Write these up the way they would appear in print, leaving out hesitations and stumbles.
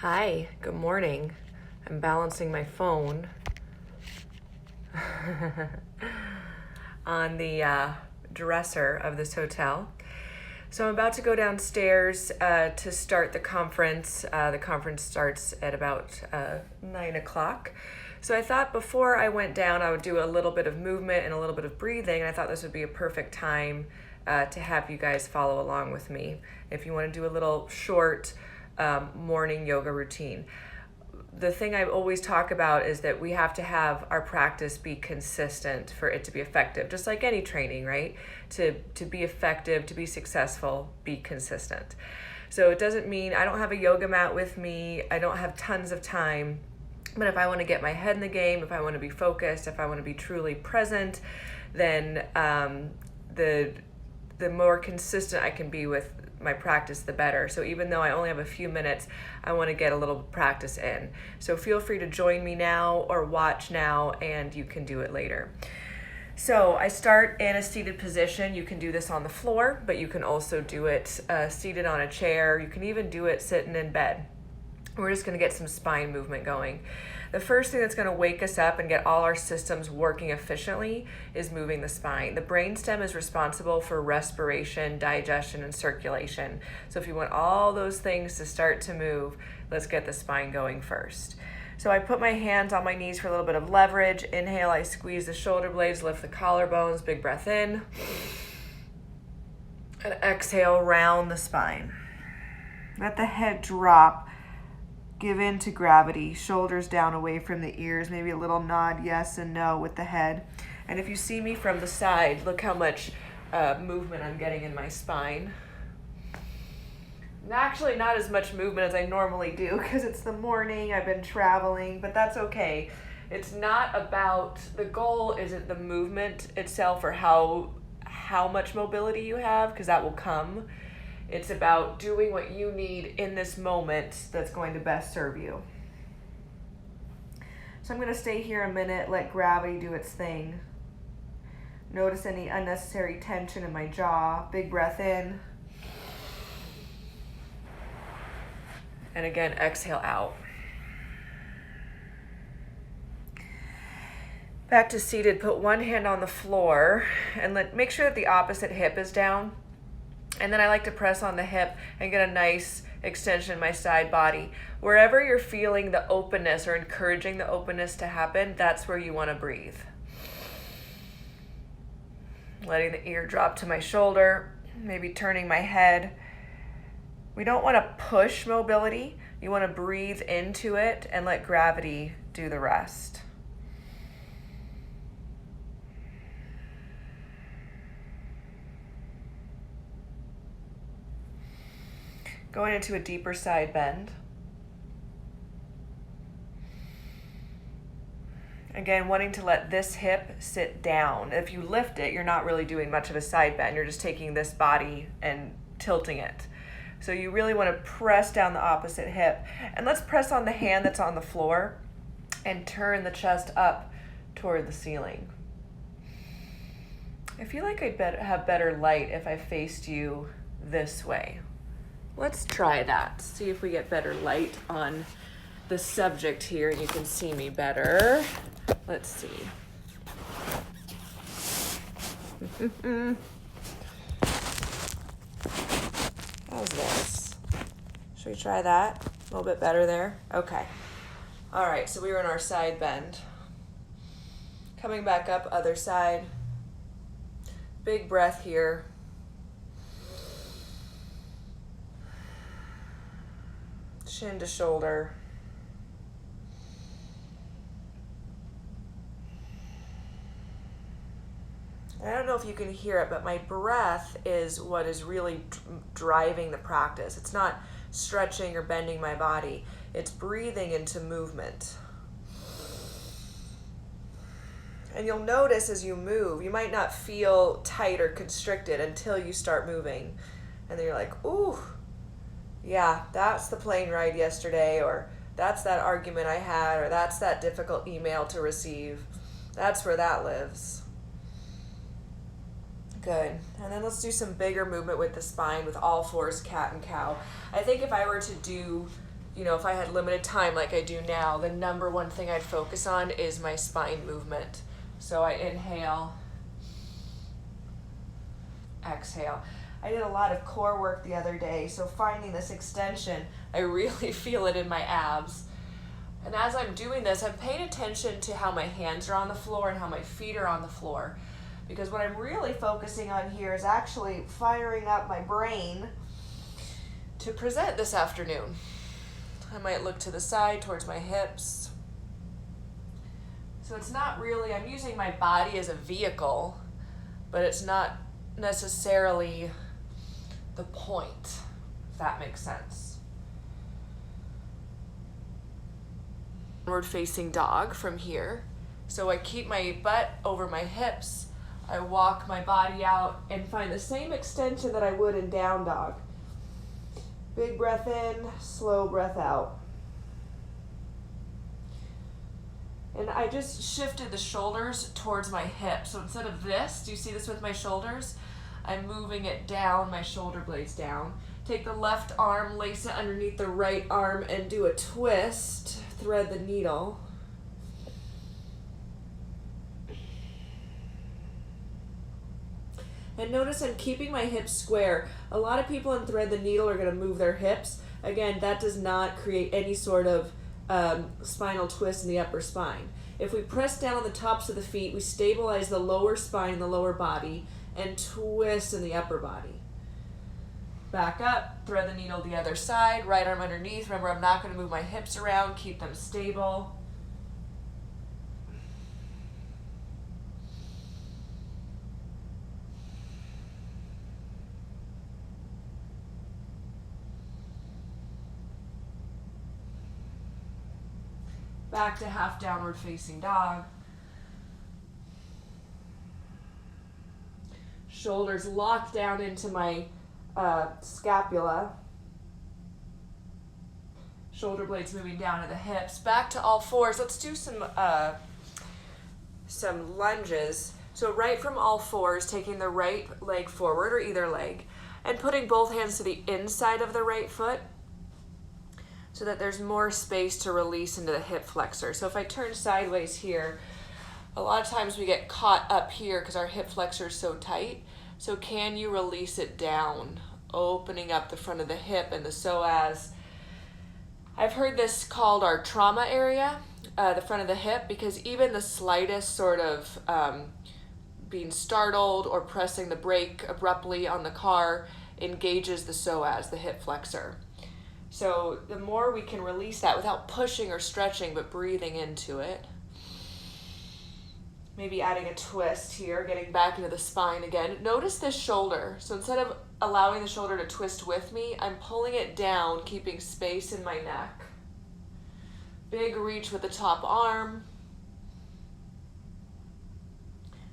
Hi, good morning. I'm balancing my phone on the dresser of this hotel. So I'm about to go downstairs to start the conference. The conference starts at about 9 o'clock. So I thought before I went down, I would do a little bit of movement and a little bit of breathing. And I thought this would be a perfect time to have you guys follow along with me if you want to do a little short morning yoga routine. The thing I always talk about is that we have to have our practice be consistent for it to be effective, just like any training, right? To be effective, to be successful, be consistent. So it doesn't mean I don't have a yoga mat with me, I don't have tons of time, but if I want to get my head in the game, if I want to be focused, if I want to be truly present, then the more consistent I can be with my practice, the better. So even though I only have a few minutes, I want to get a little practice in. So feel free to join me now or watch now, and you can do it later. So I start in a seated position. You can do this on the floor, but you can also do it seated on a chair. You can even do it sitting in bed. We're just going to get some spine movement going. The first thing that's going to wake us up and get all our systems working efficiently is moving the spine. The brainstem is responsible for respiration, digestion, and circulation. So if you want all those things to start to move, let's get the spine going first. So I put my hands on my knees for a little bit of leverage. Inhale, I squeeze the shoulder blades, lift the collarbones, big breath in. And exhale, round the spine. Let the head drop. Give in to gravity, shoulders down away from the ears, maybe a little nod yes and no with the head. And if you see me from the side, look how much movement I'm getting in my spine. Actually, not as much movement as I normally do because it's the morning, I've been traveling, but that's okay. It's not about, the goal isn't the movement itself or how much mobility you have, because that will come. It's about doing what you need in this moment that's going to best serve you. So I'm going to stay here a minute, let gravity do its thing. Notice any unnecessary tension in my jaw. Big breath in. And again, exhale out. Back to seated, put one hand on the floor and make sure that the opposite hip is down. And then I like to press on the hip and get a nice extension in my side body. Wherever you're feeling the openness or encouraging the openness to happen, that's where you want to breathe. Letting the ear drop to my shoulder, maybe turning my head. We don't want to push mobility. You want to breathe into it and let gravity do the rest. Going into a deeper side bend. Again, wanting to let this hip sit down. If you lift it, you're not really doing much of a side bend. You're just taking this body and tilting it. So you really want to press down the opposite hip. And let's press on the hand that's on the floor and turn the chest up toward the ceiling. I feel like I'd have better light if I faced you this way. Let's try that. See if we get better light on the subject here and you can see me better. Let's see. How's this? Should we try that? A little bit better there? Okay. All right, so we were in our side bend. Coming back up, other side. Big breath here. Chin to shoulder. I don't know if you can hear it, but my breath is what is really driving the practice. It's not stretching or bending my body. It's breathing into movement. And you'll notice as you move, you might not feel tight or constricted until you start moving. And then you're like, ooh, yeah, that's the plane ride yesterday, or that's that argument I had, or that's that difficult email to receive. That's where that lives. Good. And then let's do some bigger movement with the spine with all fours, cat and cow. I think if I were to do you know, if I had limited time like I do now, the number one thing I'd focus on is my spine movement. So I inhale, exhale. I did a lot of core work the other day, so finding this extension, I really feel it in my abs. And as I'm doing this, I'm paying attention to how my hands are on the floor and how my feet are on the floor. Because what I'm really focusing on here is actually firing up my brain to present this afternoon. I might look to the side towards my hips. So it's not really, I'm using my body as a vehicle, but it's not necessarily the point, if that makes sense. Downward facing dog from here. So I keep my butt over my hips. I walk my body out and find the same extension that I would in down dog. Big breath in, slow breath out. And I just shifted the shoulders towards my hips. So instead of this, do you see this with my shoulders? I'm moving it down, my shoulder blades down. Take the left arm, lace it underneath the right arm, and do a twist. Thread the needle. And notice I'm keeping my hips square. A lot of people in Thread the Needle are going to move their hips. Again, that does not create any sort of spinal twist in the upper spine. If we press down on the tops of the feet, we stabilize the lower spine and the lower body and twist in the upper body. Back up, thread the needle the other side, right arm underneath. Remember, I'm not going to move my hips around, keep them stable. Back to half downward facing dog. Shoulders locked down into my scapula. Shoulder blades moving down to the hips. Back to all fours. Let's do some lunges. So right from all fours, taking the right leg forward or either leg, and putting both hands to the inside of the right foot, so that there's more space to release into the hip flexor. So if I turn sideways here, a lot of times we get caught up here because our hip flexor is so tight. So can you release it down, opening up the front of the hip and the psoas? I've heard this called our trauma area, the front of the hip, because even the slightest sort of being startled or pressing the brake abruptly on the car engages the psoas, the hip flexor. So the more we can release that without pushing or stretching, but breathing into it. Maybe adding a twist here, getting back into the spine again. Notice this shoulder. So instead of allowing the shoulder to twist with me, I'm pulling it down, keeping space in my neck. Big reach with the top arm.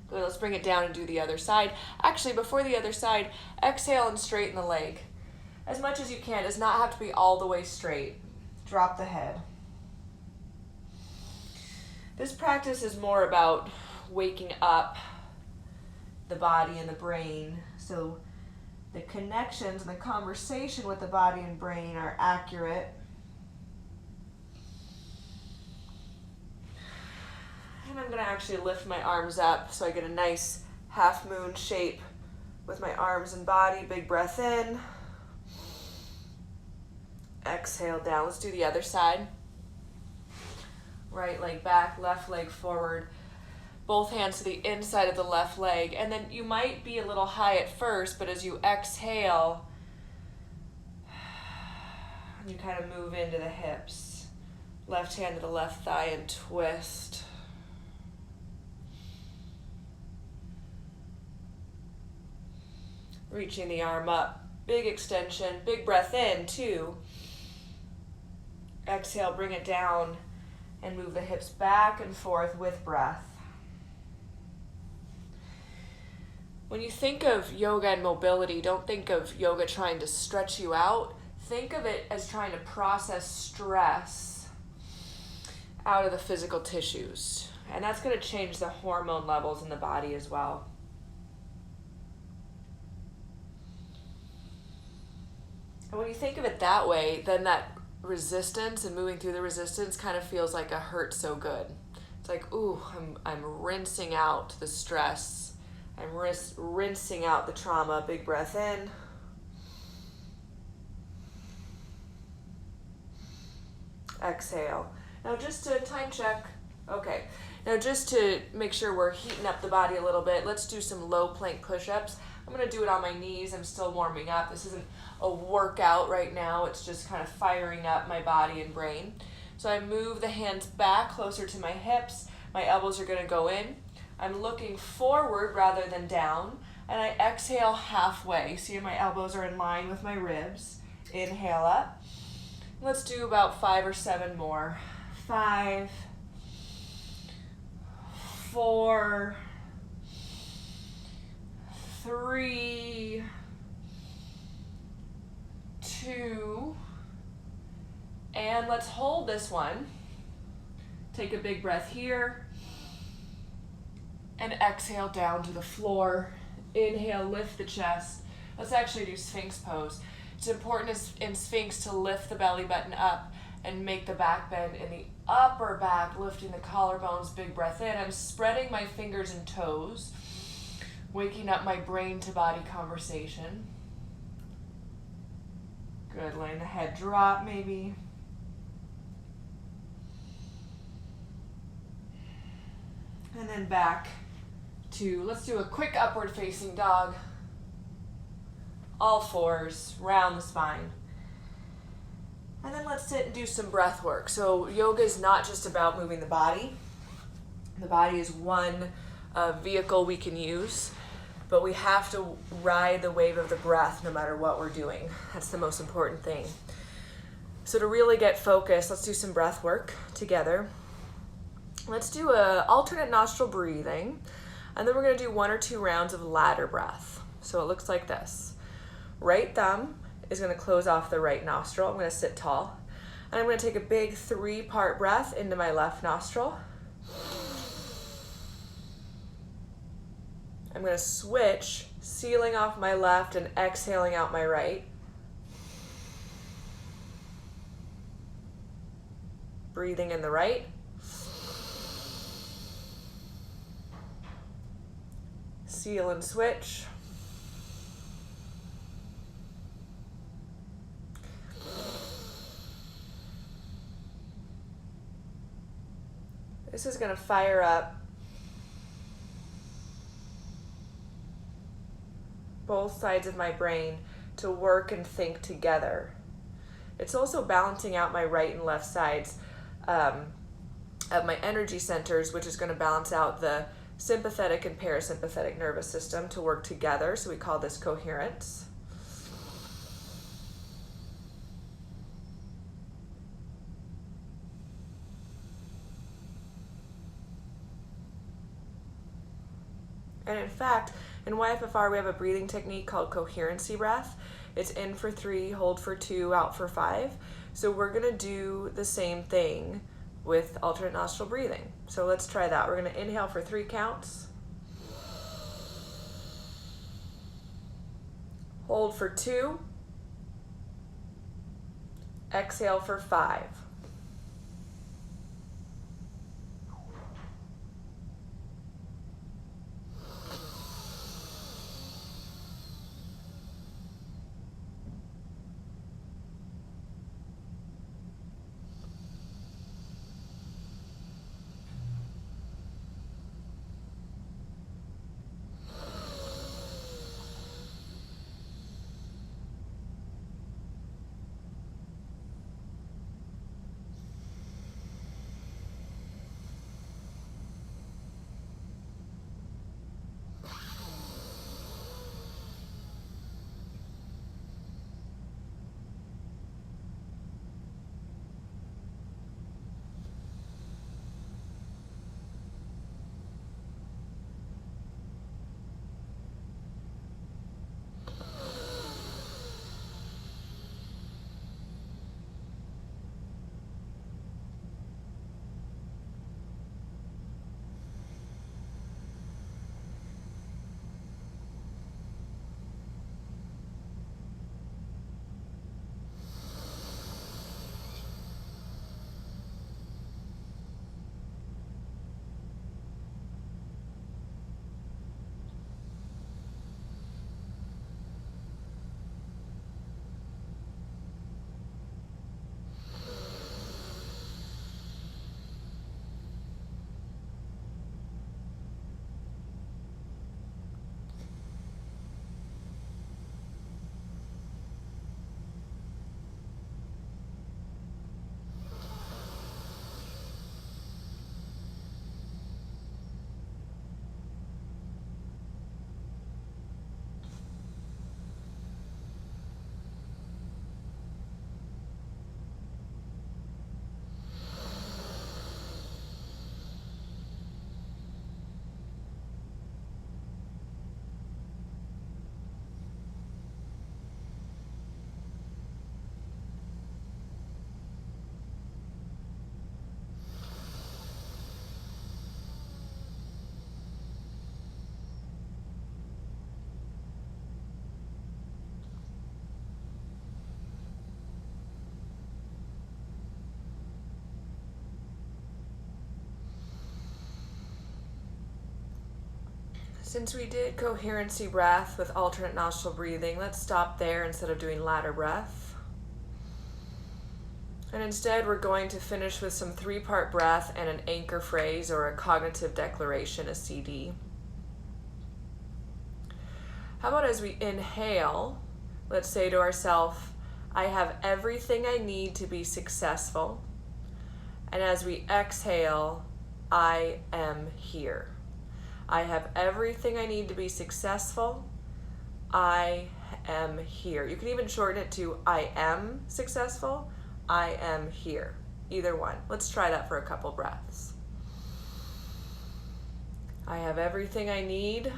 Good, let's bring it down and do the other side. Actually, before the other side, exhale and straighten the leg. As much as you can. It does not have to be all the way straight. Drop the head. This practice is more about waking up the body and the brain, so the connections and the conversation with the body and brain are accurate. And I'm going to actually lift my arms up so I get a nice half moon shape with my arms and body. Big breath in. Exhale down. Let's do the other side. Right leg back, left leg forward. Both hands to the inside of the left leg. And then you might be a little high at first, but as you exhale, you kind of move into the hips. Left hand to the left thigh and twist. Reaching the arm up. Big extension. Big breath in, 2. Exhale, bring it down and move the hips back and forth with breath. When you think of yoga and mobility, don't think of yoga trying to stretch you out. Think of it as trying to process stress out of the physical tissues. And that's going to change the hormone levels in the body as well. And when you think of it that way, then that resistance, and moving through the resistance kind of feels like a hurt so good. It's like, ooh, I'm rinsing out the stress. I'm rinsing out the trauma. Big breath in. Exhale. Now just to time check. Okay. Now just to make sure we're heating up the body a little bit, let's do some low plank push-ups. I'm going to do it on my knees. I'm still warming up. This isn't a workout right now. It's just kind of firing up my body and brain. So I move the hands back closer to my hips. My elbows are going to go in. I'm looking forward rather than down. And I exhale halfway. See, my elbows are in line with my ribs. Inhale up. Let's do about 5 or 7 more. 5, 4, 3, 2, and let's hold this one. Take a big breath here, and exhale down to the floor. Inhale, lift the chest. Let's actually do Sphinx pose. It's important in Sphinx to lift the belly button up and make the back bend in the upper back, lifting the collarbones, big breath in. I'm spreading my fingers and toes, waking up my brain to body conversation. Good, letting the head drop maybe. And then back to, let's do a quick upward facing dog. All fours, round the spine. And then let's sit and do some breath work. So yoga is not just about moving the body. The body is one vehicle we can use, but we have to ride the wave of the breath no matter what we're doing. That's the most important thing. So to really get focused, let's do some breath work together. Let's do a alternate nostril breathing, and then we're gonna do 1 or 2 rounds of ladder breath. So it looks like this. Right thumb is going to close off the right nostril. I'm going to sit tall. And I'm going to take a big 3-part breath into my left nostril. I'm going to switch, sealing off my left and exhaling out my right. Breathing in the right. Seal and switch. This is going to fire up both sides of my brain to work and think together. It's also balancing out my right and left sides of my energy centers, which is going to balance out the sympathetic and parasympathetic nervous system to work together. So we call this coherence. And in fact, in YFFR, we have a breathing technique called coherency breath. It's in for 3, hold for 2, out for 5. So we're gonna do the same thing with alternate nostril breathing. So let's try that. We're gonna inhale for 3 counts. Hold for 2. Exhale for 5. Since we did coherency breath with alternate nostril breathing, let's stop there instead of doing ladder breath. And instead we're going to finish with some 3-part breath and an anchor phrase or a cognitive declaration, a CD. How about as we inhale, let's say to ourselves, I have everything I need to be successful. And as we exhale, I am here. I have everything I need to be successful. I am here. You can even shorten it to I am successful. I am here. Either one. Let's try that for a couple breaths. I have everything I need,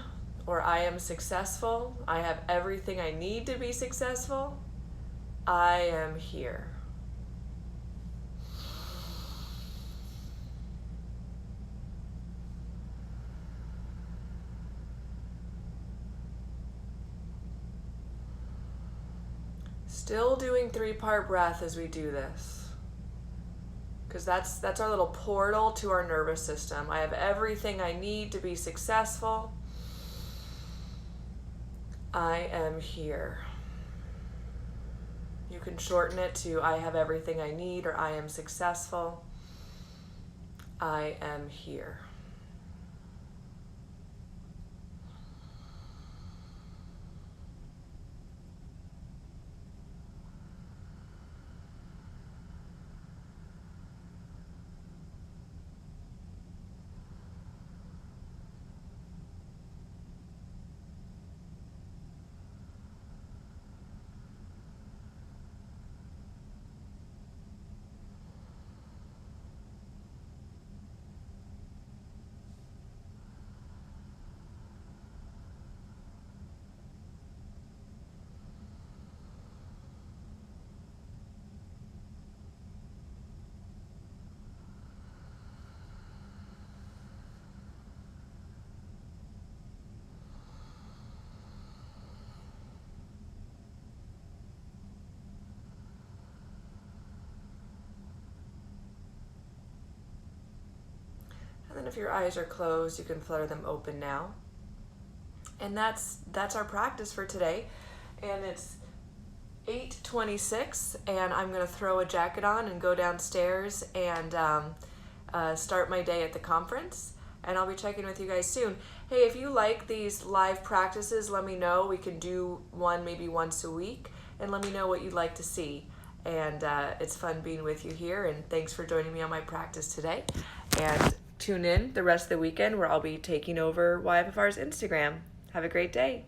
or I am successful. I have everything I need to be successful. I am here. Still doing 3-part breath as we do this, because that's our little portal to our nervous system. I have everything I need to be successful. I am here. You can shorten it to I have everything I need or I am successful. I am here. And then if your eyes are closed, you can flutter them open now. And that's our practice for today. And it's 8:26, and I'm going to throw a jacket on and go downstairs and start my day at the conference. And I'll be checking with you guys soon. Hey, if you like these live practices, let me know. We can do one maybe once a week, and let me know what you'd like to see. And it's fun being with you here, and thanks for joining me on my practice today. And tune in the rest of the weekend where I'll be taking over YFFR's Instagram. Have a great day.